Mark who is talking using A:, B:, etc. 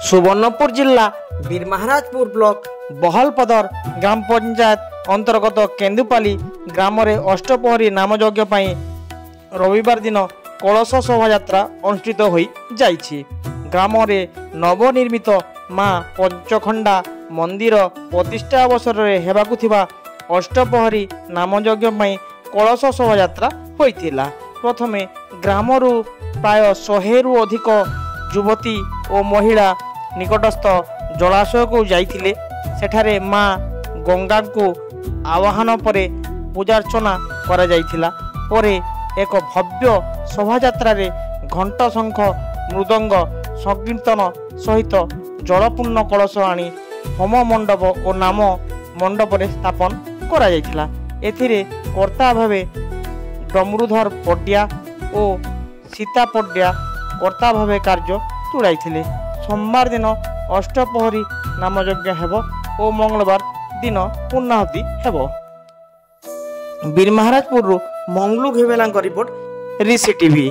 A: सुवर्णपुर जिला बीरमहाराजपुर ब्लॉक बहलपदर ग्राम पंचायत अंतर्गत केन्दुपाली ग्राम रे अष्टपहरी नामयज्ञ रविवार दिन कलश शोभायात्रा अनुष्ठित हो जाइछि। ग्राम रे नवनिर्मित माँ पंचखंडा मंदिर प्रतिष्ठा अवसर में हेबाकु थिबा अष्टपहरी नामयज्ञ कलश शोभायात्रा होइथिला। प्रथमे ग्रामरू प्राय 100 रु अधिक युवती और महिला निकटस्थ जलाशय को जाइथिले। सेठारे माँ गंगा को आवाहन परे पूजार्चना करा जाइथिला। परे एक भव्य शोभायात्रा रे घंट शंख मृदंग संकीर्तन सहित जलपूर्ण कलश आनी होम मंडप और नाम मंडप रे स्थापन करा जाइथिला। एथिरे कर्ता भावे डमरुधर पड्या और सीता पड्या कर्ता भावे कार्य तुड़ाई। सोमवार दिन अष्टपहरी नामयज्ञ हेबो और मंगलवार दिन पूर्णाहुति हेबो। बीरमहाराजपुर मंगलू घेवेला रिपोर्ट ऋषि टीवी।